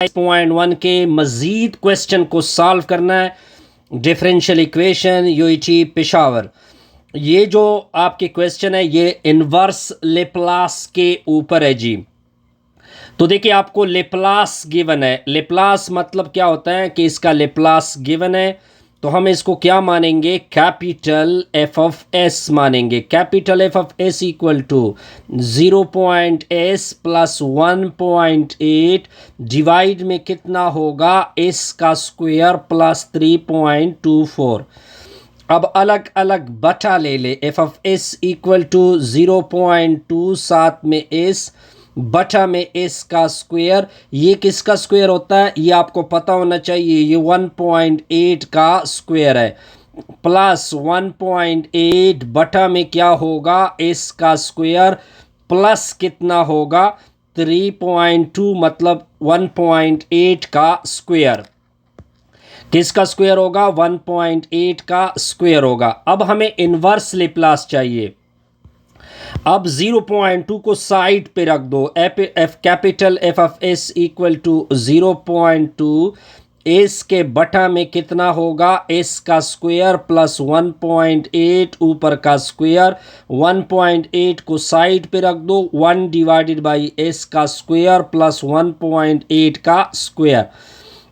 5.1 के मज़ीद क्वेश्चन को सॉल्व करना है। Differential equation UET Peshawar. ये जो आपके क्वेश्चन है ये इन्वर्स लेप्लास के ऊपर है जी। तो देखिए आपको लेप्लास गिवन है। लेप्लास मतलब क्या होता है कि इसका लेप्लास गिवन है, तो हम इसको क्या मानेंगे, कैपिटल एफ ऑफ एस मानेंगे। Capital F of s equal to 0.s plus 1.8 divide में कितना होगा, एस का स्क्वायर प्लस 3.24। अब अलग अलग बटा ले ले। F of s equal to 0.2 साथ में एस बटा में एस का स्क्वायर। ये किसका स्क्वायर होता है ये आपको पता होना चाहिए, ये 1.8 का स्क्वायर है प्लस 1.8 बटा में क्या होगा, एस का स्क्वायर प्लस कितना होगा 3.2 मतलब 1.8 का स्क्वायर। किसका स्क्वायर होगा, 1.8 का स्क्वायर होगा। अब हमें इन्वर्स लेप्लास चाहिए। अब 0.2 को साइड पे रख दो। F capital F of s equal to 0.2 s के बटा में कितना होगा, एस का स्क्वायर प्लस 1.8 ऊपर का स्क्वायर। 1.8 को साइड पे रख दो, 1 डिवाइडेड बाई एस का स्क्वायर प्लस 1.8 का स्क्वायर।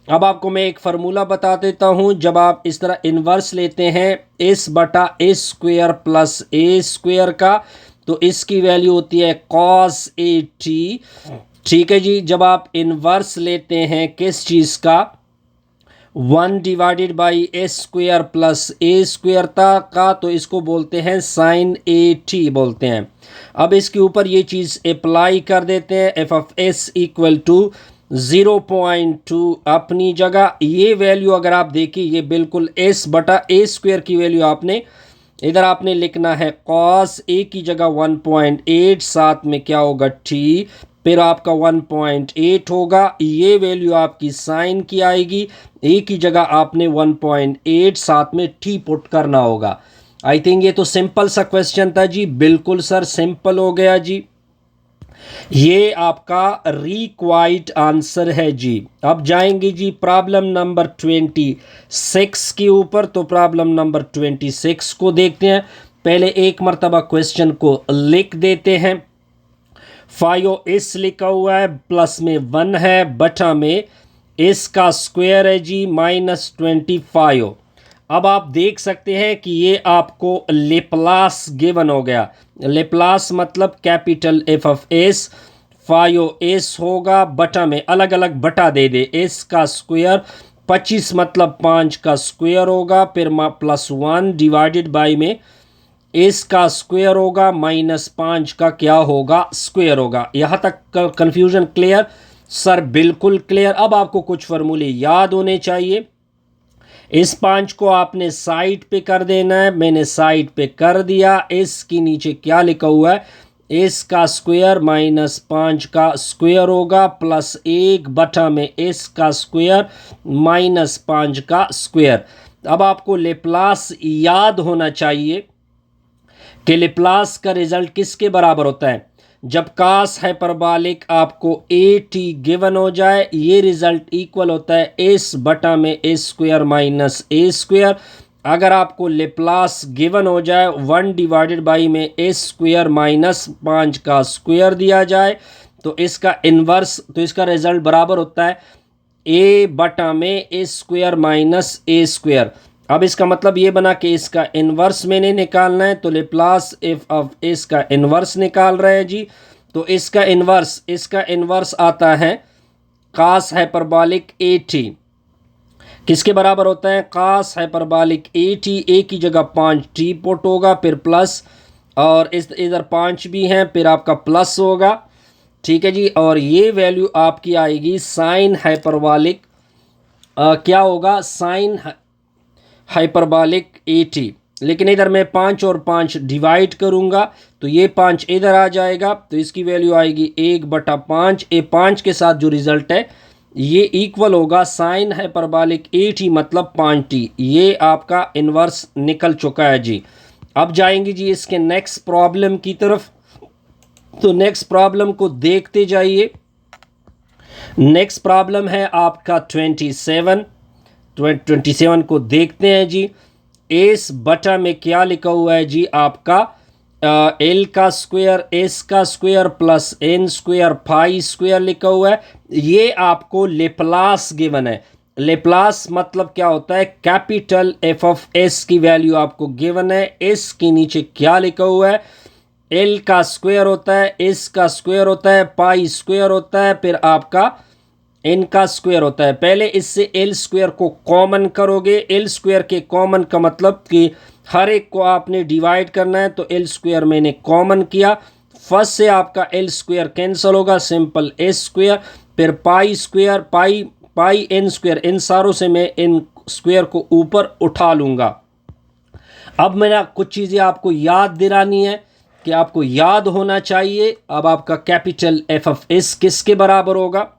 अब आपको मैं एक फार्मूला बता देता हूं। जब आप इस तरह इन्वर्स लेते हैं एस बटा एस स्क्वायर प्लस ए स्क्वायर का, तो इसकी वैल्यू होती है cos ए टी। ठीक है जी। जब आप इन्वर्स लेते हैं किस चीज़ का, 1 divided by S square plus A square का, तो इसको बोलते हैं साइन ए टी बोलते हैं। अब इसके ऊपर ये चीज़ अप्लाई कर देते हैं। F of s equal to 0.2 अपनी जगह। ये वैल्यू अगर आप देखिए ये बिल्कुल एस बटा ए स्क्वायर की वैल्यू आपने इधर आपने लिखना है cos ए की जगह 1.8 साथ में क्या होगा टी, फिर आपका 1.8 होगा। ये वैल्यू आपकी साइन की आएगी, ए की जगह आपने 1.8 साथ में टी पुट करना होगा। आई थिंक ये तो सिंपल सा क्वेश्चन था जी। बिल्कुल सर सिंपल हो गया जी। ये आपका रिक्वायर्ड आंसर है जी। अब जाएंगे जी प्रॉब्लम नंबर 26 के ऊपर। तो प्रॉब्लम नंबर 26 को देखते हैं। पहले एक मरतबा क्वेश्चन को लिख देते हैं। 5s लिखा हुआ है, प्लस में 1 है, बटा में s का स्क्वायर है जी -25। अब आप देख सकते हैं कि ये आपको लेप्लास गिवन हो गया। लेप्लास मतलब capital F of S 5s होगा, बटा में अलग अलग बटा दे दे, एस का स्क्वायर 25 मतलब 5 का स्क्वायर होगा, फिर प्लस 1 डिवाइडेड बाई में एस का स्क्वायर होगा -5 का क्या होगा, स्क्वायर होगा। यहाँ तक कंफ्यूजन क्लियर सर? बिल्कुल क्लियर। अब आपको कुछ फार्मूले याद होने चाहिए। इस 5 को आपने साइड पे कर देना है। मैंने साइड पे कर दिया। एस के नीचे क्या लिखा हुआ है, एस का स्क्वायर -5 का स्क्वायर होगा प्लस 1 बटा में एस का स्क्वायर -5 का स्क्वायर। अब आपको लेप्लास याद होना चाहिए कि लेप्लास का रिजल्ट किसके बराबर होता है, जब कास हाइपरबालिक आपको ए टी गिवन हो जाए, ये रिजल्ट इक्वल होता है एस बटा में एस स्क्वायर माइनस ए स्क्वायर। अगर आपको लेप्लास गिवन हो जाए 1 डिवाइडेड बाई में एस स्क्वायर -5 का स्क्वायर दिया जाए, तो इसका इन्वर्स, तो इसका रिजल्ट बराबर होता है ए बटा में एस स्क्वायर माइनस ए स्क्वायर। अब इसका मतलब ये बना कि इसका इन्वर्स मैंने निकालना है, तो लेप्लास एफ ऑफ एस का इन्वर्स निकाल रहे हैं जी। तो इसका इन्वर्स आता है कास हाइपरबालिक ए टी। किसके बराबर होता है, कास हाइपरबालिक ए टी। ए की जगह 5 टी पुट होगा, फिर प्लस, और इस इधर 5 भी हैं, फिर आपका प्लस होगा। ठीक है जी। और ये वैल्यू आपकी आएगी साइन हाइपरबालिक क्या होगा, साइन हाइपरबालिक 80। लेकिन इधर मैं 5 और 5 डिवाइड करूंगा, तो ये 5 इधर आ जाएगा, तो इसकी वैल्यू आएगी 1/5। ए 5 के साथ जो रिजल्ट है ये इक्वल होगा साइन हाइपरबालिक 80 मतलब 5t। ये आपका इन्वर्स निकल चुका है जी। अब जाएंगे जी इसके नेक्स्ट प्रॉब्लम की तरफ। तो नेक्स्ट प्रॉब्लम को देखते जाइए। नेक्स्ट प्रॉब्लम है आपका 27 को देखते हैं जी। एस बटा में क्या लिखा हुआ है जी आपका एल का स्क्वायर एस का square plus n square pi square लिखा हुआ है। ये आपको लेप्लास गिवन है। लेप्लास मतलब क्या होता है, कैपिटल एफ ऑफ एस की वैल्यू आपको गिवन है। एस के नीचे क्या लिखा हुआ है, एल का स्क्वायर होता है, एस का स्क्वायर होता है, पाई स्क्वायर होता है, फिर आपका एन का स्क्वायर होता है। पहले इससे एल स्क्वायर को कॉमन करोगे। एल स्क्वायर के कॉमन का मतलब कि हर एक को आपने डिवाइड करना है, तो एल स्क्वायर मैंने कॉमन किया। फर्स्ट से आपका एल स्क्वायर कैंसिल होगा, सिंपल एस स्क्वायर, फिर पाई स्क्वायर, पाई एन स्क्वायर, इन सारों से मैं एन स्क्वायर को ऊपर उठा लूँगा। अब मेरा कुछ चीज़ें आपको याद दिलानी है कि आपको याद होना चाहिए। अब आपका कैपिटल एफ ऑफ एस किसके बराबर होगा,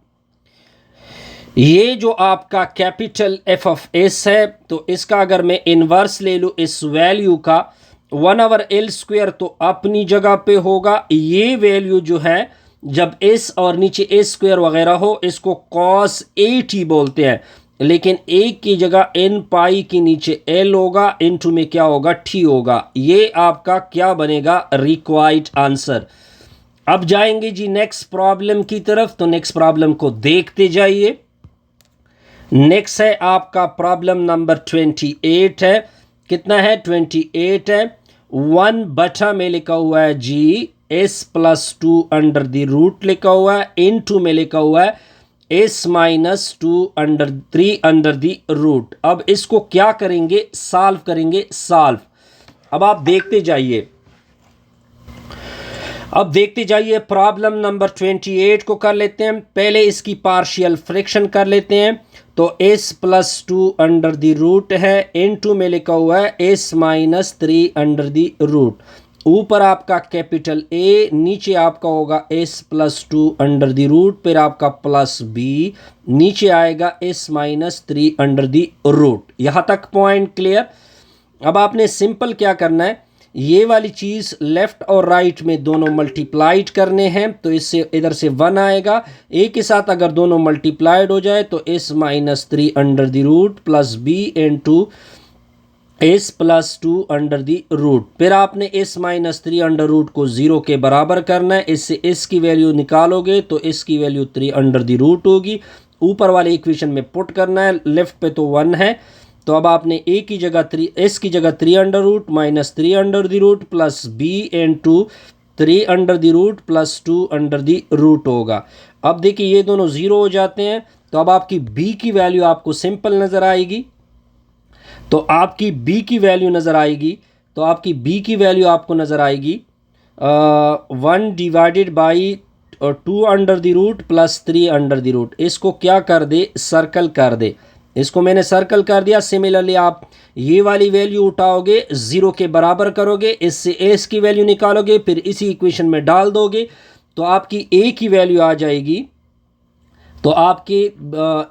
ये जो आपका कैपिटल एफ ऑफ एस है, तो इसका अगर मैं इन्वर्स ले लूँ इस वैल्यू का 1/L स्क्वायर, तो अपनी जगह पे होगा। ये वैल्यू जो है जब एस और नीचे ए स्क्वायर वगैरह हो, इसको कॉस ए टी बोलते हैं, लेकिन एक की जगह एन पाई के नीचे एल होगा, इनटू में क्या होगा, टी होगा। ये आपका क्या बनेगा, रिक्वायर्ड आंसर। अब जाएंगे जी नेक्स्ट प्रॉब्लम की तरफ, तो नेक्स्ट प्रॉब्लम को देखते जाइए। नेक्स्ट है आपका प्रॉब्लम नंबर 28 है। कितना है, 28 है। 1 बटा में लिखा हुआ है G s plus 2 under the root लिखा हुआ है, इन टू में लिखा हुआ है s minus 3 under the root. अब इसको क्या करेंगे, सॉल्व करेंगे, सॉल्व। अब आप देखते जाइए, अब देखते जाइए। प्रॉब्लम नंबर 28 को कर लेते हैं। पहले इसकी पार्शियल फ्रैक्शन कर लेते हैं। तो s plus 2 under the root है, इन टू में लिखा हुआ है s minus 3 under the root. ऊपर आपका कैपिटल A, नीचे आपका होगा s plus 2 under the root, फिर आपका प्लस b, नीचे आएगा s minus 3 under the root. यहाँ तक पॉइंट क्लियर। अब आपने सिंपल क्या करना है, ये वाली चीज़ लेफ्ट और राइट में दोनों मल्टीप्लाइड करने हैं, तो इससे इधर से 1 आएगा। एक के साथ अगर दोनों मल्टीप्लाइड हो जाए तो s minus 3 under the root plus b into s plus 2 under the root. फिर आपने s माइनस 3 अंडर रूट को 0 के बराबर करना है। इससे s की वैल्यू निकालोगे तो s की वैल्यू 3 अंडर द रूट होगी। ऊपर वाले इक्वेशन में पुट करना है, लेफ्ट पे तो 1 है, तो अब आपने a की जगह 3, s की जगह 3 under root minus 3 under the root plus b into 3 under the root plus 2 under the root होगा। अब देखिए ये दोनों 0 हो जाते हैं, तो अब आपकी b की वैल्यू आपको सिंपल नज़र आएगी। तो आपकी b की वैल्यू नज़र आएगी, तो आपकी b की वैल्यू आपको नज़र आएगी 1 divided by 2 under the root plus 3 under the root. इसको क्या कर दे, सर्कल कर दे। इसको मैंने सर्कल कर दिया। सिमिलरली आप ये वाली वैल्यू उठाओगे, 0 के बराबर करोगे, इससे s की वैल्यू निकालोगे, फिर इसी इक्वेशन में डाल दोगे, तो आपकी a की वैल्यू आ जाएगी। तो आपके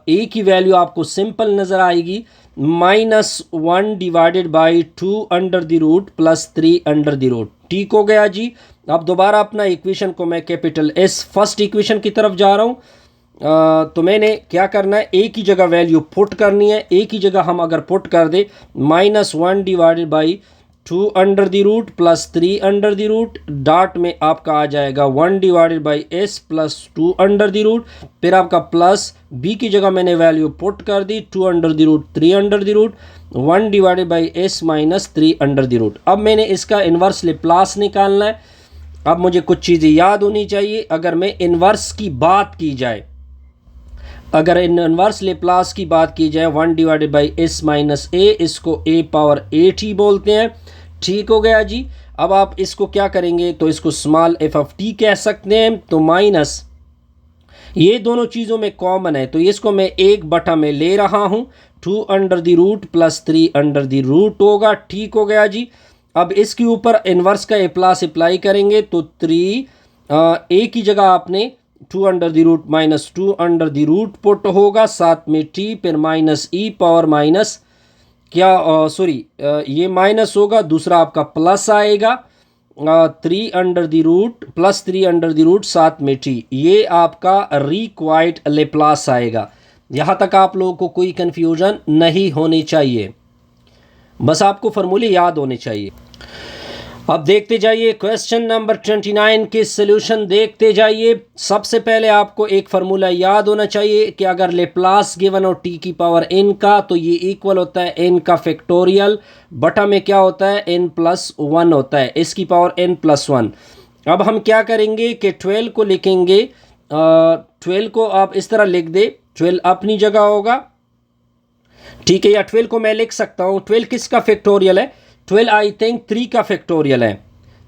a की वैल्यू आपको सिंपल नज़र आएगी -1 divided by 2 under the root plus 3 under the root. ठीक हो गया जी। अब दोबारा अपना इक्वेशन को मैं कैपिटल S फर्स्ट इक्वेशन की तरफ जा रहा हूँ। तो मैंने क्या करना है, a की जगह वैल्यू पुट करनी है। a की जगह हम अगर पुट कर दे -1 divided by 2 under the root plus 3 under the root, dot में आपका आ जाएगा 1 divided by s plus 2 under the root, फिर आपका प्लस b की जगह मैंने वैल्यू पुट कर दी 2 under the root 3 under the root, 1 divided by s minus 3 under the root. अब मैंने इसका इन्वर्स लेप्लास निकालना है। अब मुझे कुछ चीज़ें याद होनी चाहिए। अगर मैं इन्वर्स की बात की जाए, अगर इन्वर्स लेप्लास की बात की जाए 1 divided by s minus a, इसको a पावर 8 बोलते हैं। ठीक हो गया जी। अब आप इसको क्या करेंगे, तो इसको स्मॉल f ऑफ t कह सकते हैं। तो माइनस ये दोनों चीज़ों में कॉमन है, तो इसको मैं 1 बटा में ले रहा हूँ, 2 under the root plus 3 under the root होगा। ठीक हो गया जी। अब इसके ऊपर इन्वर्स का प्लस अप्लाई करेंगे, तो 3 a की जगह आपने 2 under the root minus 2 under the root put होगा, साथ में t, फिर माइनस e पावर माइनस क्या ये माइनस होगा, दूसरा आपका प्लस आएगा, 3 प्लस 3 साथ में टी, ये आपका रिक्वायर्ड लेप्लास आएगा। यहाँ तक आप लोगों को कोई कन्फ्यूजन नहीं होनी चाहिए, बस आपको फार्मूले याद होने चाहिए। अब देखते जाइए क्वेश्चन नंबर 29 के सॉल्यूशन देखते जाइए। सबसे पहले आपको एक फार्मूला याद होना चाहिए कि अगर लेप्लास गिवन हो टी की पावर n का, तो ये इक्वल होता है n का फैक्टोरियल बटा में क्या होता है n+1 होता है, इसकी पावर n+1। अब हम क्या करेंगे कि 12 को लिखेंगे, 12 को आप इस तरह लिख दे, 12 अपनी जगह होगा, ठीक है, या 12 को मैं लिख सकता हूँ, 12 किसका फैक्टोरियल है, 12 आई थिंक 3 का फैक्टोरियल है,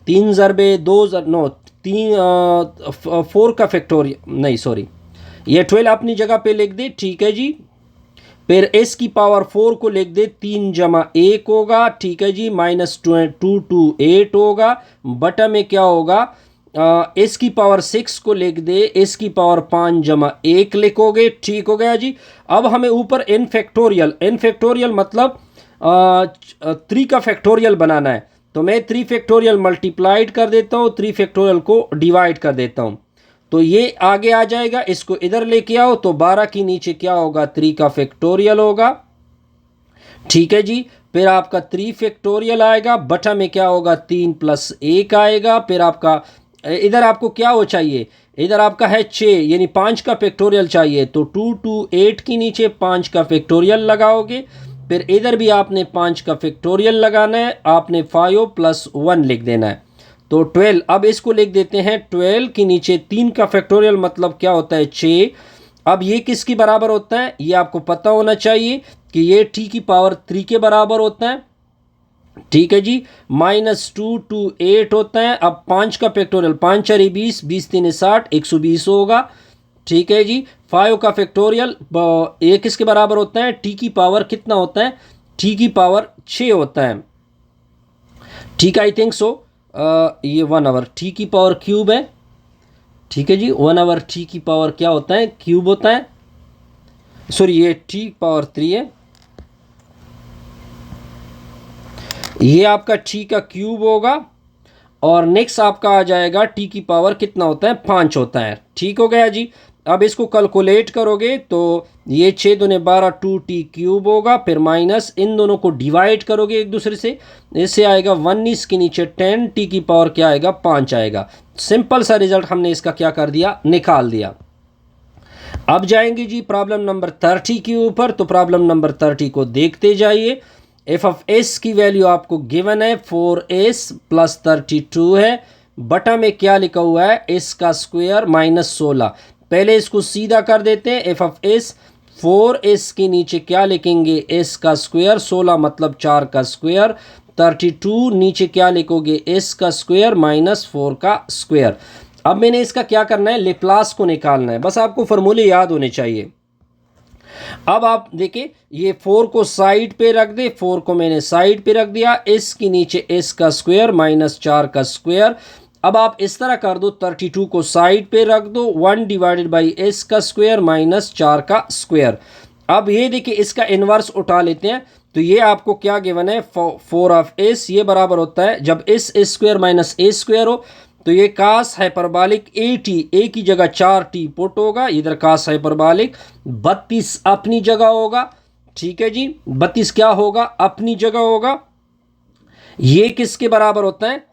3 ज़रबे 2 नो 4 का फैक्टोरियल नहीं, सॉरी, ये 12 अपनी जगह पे लिख दे, ठीक है जी। फिर एस की पावर 4 को लिख दे, 3 जमा 1 होगा, ठीक है जी, -2 to 8 होगा, बटा में क्या होगा, एस की पावर 6 को लिख दे, एस की पावर 5 जमा 1 लिखोगे, ठीक हो गया जी। अब हमें ऊपर एन फैक्टोरियल मतलब 3 का फैक्टोरियल बनाना है, तो मैं 3 फैक्टोरियल मल्टीप्लाइड कर देता हूँ, 3 फैक्टोरियल को डिवाइड कर देता हूँ, तो ये आगे आ जाएगा, इसको इधर लेके आओ, तो 12 के नीचे क्या होगा, 3 का फैक्टोरियल होगा, ठीक है जी। फिर आपका 3 फैक्टोरियल आएगा, बटा में क्या होगा 3 + 1 आएगा, फिर आपका इधर आपको क्या हो चाहिए, इधर आपका है 6 यानी 5 का फैक्टोरियल चाहिए, तो 2 to 8 के नीचे 5 का फैक्टोरियल लगाओगे, फिर इधर भी आपने 5 का फैक्टोरियल लगाना है, आपने 5 + 1 लिख देना है, तो 12। अब इसको लिख देते हैं, 12 के नीचे 3 का फैक्टोरियल मतलब क्या होता है 6। अब ये किसके बराबर होता है, ये आपको पता होना चाहिए कि ये टी की पावर 3 के बराबर होता है, ठीक है जी, -2 to 8 होता है। अब 5 का फैक्टोरियल, 5 × 4 = 20, 20 × 3 = 60, 120 होगा, ठीक है जी। 5 का फैक्टोरियल ये किसके बराबर होता है, टी की पावर कितना होता है, टी की पावर 6 होता है, ठीक है, आई थिंक सो। ये 1 आवर टी की पावर क्यूब है, ठीक है जी, 1 आवर टी की पावर क्या होता है, क्यूब होता है, सॉरी ये टी पावर 3 है, ये आपका टी का क्यूब होगा, और नेक्स्ट आपका आ जाएगा टी की पावर कितना होता है, 5 होता है, ठीक हो गया जी। अब इसको कैलकुलेट करोगे तो ये 6 दूने 12 2t क्यूब होगा, फिर माइनस इन दोनों को डिवाइड करोगे एक दूसरे से, इससे आएगा 1, इसके नीचे 10, t की पावर क्या आएगा 5 आएगा। सिंपल सा रिजल्ट हमने इसका क्या कर दिया, निकाल दिया। अब जाएंगे जी प्रॉब्लम नंबर 30 के ऊपर, तो प्रॉब्लम नंबर 30 को देखते जाइए। f(s) की वैल्यू आपको गिवन है 4s + 32 है, बटा में क्या लिखा हुआ है, s का स्क्वायर -16। पहले इसको सीधा कर देते हैं, f(s) 4s के नीचे क्या लिखेंगे, s का स्क्वायर, 16 मतलब 4 का स्क्वायर, 32 नीचे क्या लिखोगे, s का स्क्वायर -4 का स्क्वायर। अब मैंने इसका क्या करना है, लेप्लास को निकालना है, बस आपको फार्मूले याद होने चाहिए। अब आप देखिए, ये 4 को साइड पे रख दे, 4 को मैंने साइड पे रख दिया, s के नीचे s का स्क्वायर -4 का स्क्वायर। अब आप इस तरह कर दो, 32 को साइड पे रख दो, 1/s का स्क्वायर -4 का स्क्वायर। अब ये देखिए इसका इन्वर्स उठा लेते हैं, तो ये आपको क्या गिवन है, 4(s) ये बराबर होता है, जब s स्क्वायर -a स्क्वायर हो तो ये कास हाइपरबालिक a की जगह 4t पुट होगा, इधर कास हाइपरबालिक 32 अपनी जगह होगा, ठीक है जी, 32 क्या होगा, अपनी जगह होगा। ये किसके बराबर होता है,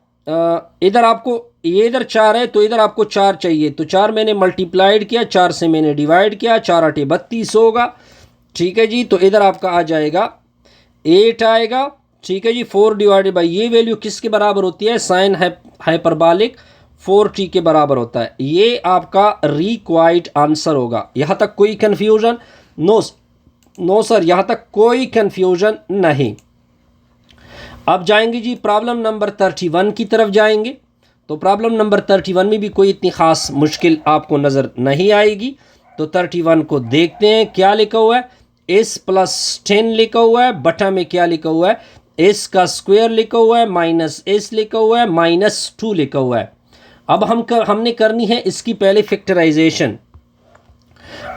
इधर आपको ये इधर 4 है, तो इधर आपको 4 चाहिए, तो 4 मैंने मल्टीप्लाइड किया, 4 से मैंने डिवाइड किया, 4 8 32 होगा, ठीक है जी। तो इधर आपका आ जाएगा 8 आएगा, ठीक है जी। 4 / ये वैल्यू किसके बराबर होती है, साइन हाइपरबालिक 4t के बराबर होता है। ये आपका रिक्वायर्ड आंसर होगा। यहाँ तक कोई कन्फ्यूजन, नो सर, यहाँ तक कोई कन्फ्यूजन नहीं। अब जाएंगे जी प्रॉब्लम नंबर 31 की तरफ जाएंगे, तो प्रॉब्लम नंबर 31 में भी कोई इतनी ख़ास मुश्किल आपको नज़र नहीं आएगी। तो 31 को देखते हैं, क्या लिखा हुआ है, s + 10 लिखा हुआ है, बटा में क्या लिखा हुआ है, s का स्क्वायर लिखा हुआ है, -s लिखा हुआ है, -2 लिखा हुआ है। अब हमने करनी है इसकी पहले फैक्टराइजेशन।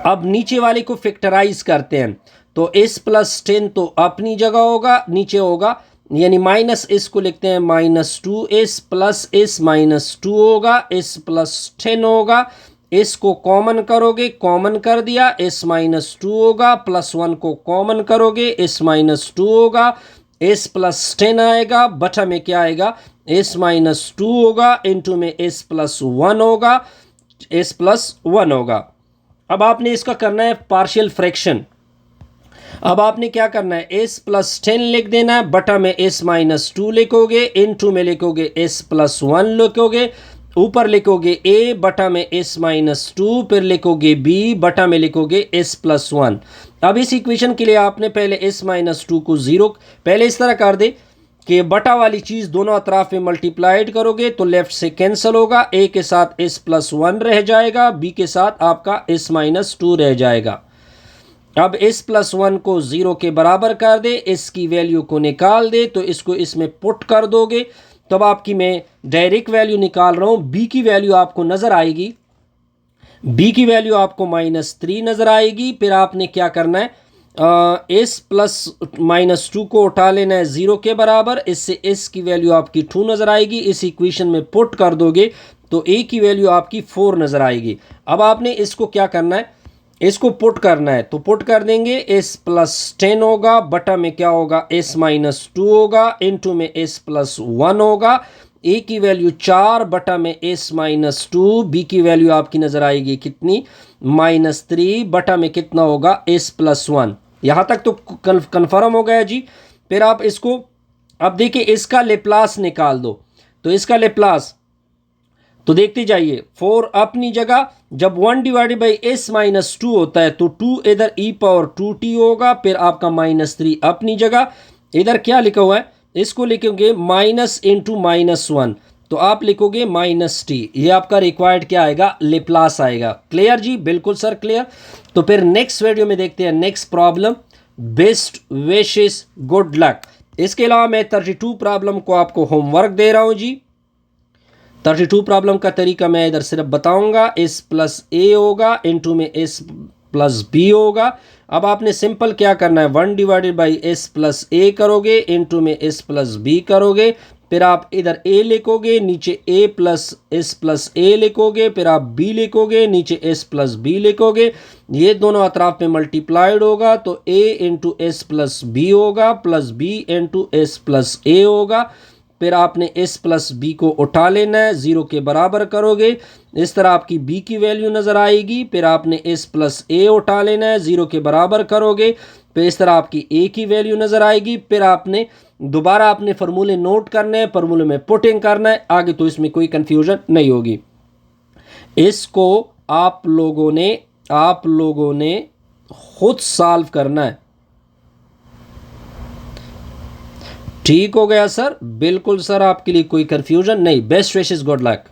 अब नीचे वाले को फैक्टराइज करते हैं, तो s + 10 तो अपनी जगह होगा, नीचे होगा यानी माइनस एस को लिखते हैं -2s प्लस एस -2 होगा, एस +10 होगा। एस को कॉमन करोगे, कॉमन कर दिया, एस -2 होगा, +1 को कॉमन करोगे, एस -2 होगा, एस +10 आएगा, बटा में क्या आएगा, एस -2 होगा, इनटू में एस +1 होगा, एस +1 होगा। अब आपने इसका करना है पार्शियल फ्रैक्शन। अब आपने क्या करना है, एस +10 लिख देना है, बटा में एस -2 लिखोगे, इनटू में लिखोगे एस +1 लिखोगे, ऊपर लिखोगे ए, बटा में एस -2, फिर लिखोगे बी, बटा में लिखोगे एस +1। अब इस इक्वेशन के लिए आपने पहले एस -2 को 0 पहले इस तरह कर दे कि बटा वाली चीज़ दोनों अतराफ में मल्टीप्लाइड करोगे तो लेफ्ट से कैंसिल होगा, ए के साथ एस +1 रह जाएगा, बी के साथ आपका एस -2 रह जाएगा। अब एस +1 को 0 के बराबर कर दे, एस की वैल्यू को निकाल दे, तो इसको इसमें पुट कर दोगे, तब आपकी मैं डायरेक्ट वैल्यू निकाल रहा हूँ। बी की वैल्यू आपको नज़र आएगी, बी की वैल्यू आपको -3 नज़र आएगी। फिर आपने क्या करना है, एस +-2 को उठा लेना है 0 के बराबर, इससे एस की वैल्यू आपकी 2 नज़र आएगी। इस इक्वेशन में पुट कर दोगे तो ए की वैल्यू आपकी 4 नज़र आएगी। अब आपने इसको क्या करना है, इसको पुट करना है, तो पुट कर देंगे, एस +10 होगा, बटा में क्या होगा, एस -2 होगा, इनटू में एस +1 होगा, ए की वैल्यू 4 बटा में एस -2, बी की वैल्यू आपकी नज़र आएगी कितनी, -3 बटा में कितना होगा, एस +1। यहाँ तक तो कन्फर्म हो गया जी। फिर आप इसको अब देखिए, इसका लेप्लास निकाल दो, तो इसका लेप्लास तो देखते जाइए, 4 अपनी जगह, जब 1/s -2 होता है तो 2 इधर e⁻2t होगा, फिर आपका -3 अपनी जगह, इधर क्या लिखा हुआ है, इसको लिखोगे माइनस इंटू -1, तो आप लिखोगे -t, ये आपका रिक्वायर्ड क्या आएगा, लेप्लास आएगा। क्लियर जी, बिल्कुल सर क्लियर। तो फिर नेक्स्ट वीडियो में देखते हैं next problem. Best wishes, good luck. इसके अलावा मैं 32 प्रॉब्लम को आपको होमवर्क दे रहा हूं जी। 32 प्रॉब्लम का तरीका मैं इधर सिर्फ बताऊंगा, एस +a होगा, इनटू में एस +b होगा। अब आपने सिंपल क्या करना है, 1/s +a करोगे, इनटू में s +b करोगे, फिर आप इधर a लिखोगे, नीचे a +s +a लिखोगे, फिर आप b लिखोगे, नीचे s +b लिखोगे, ये दोनों अतराफ में मल्टीप्लाइड होगा तो a इंटू s +b होगा, plus b into s +a होगा। फिर आपने s +b को उठा लेना है, 0 के बराबर करोगे, इस तरह आपकी b की वैल्यू नज़र आएगी। फिर आपने s +a उठा लेना है, 0 के बराबर करोगे, फिर इस तरह आपकी a की वैल्यू नज़र आएगी। फिर आपने दोबारा अपने फार्मूले नोट करने हैं, फार्मूले में पुटिंग करना है, आगे तो इसमें कोई कन्फ्यूजन नहीं होगी। इसको आप लोगों ने खुद सॉल्व करना है। ठीक हो गया सर, बिल्कुल सर, आपके लिए कोई कंफ्यूजन नहीं। Best wishes, good luck.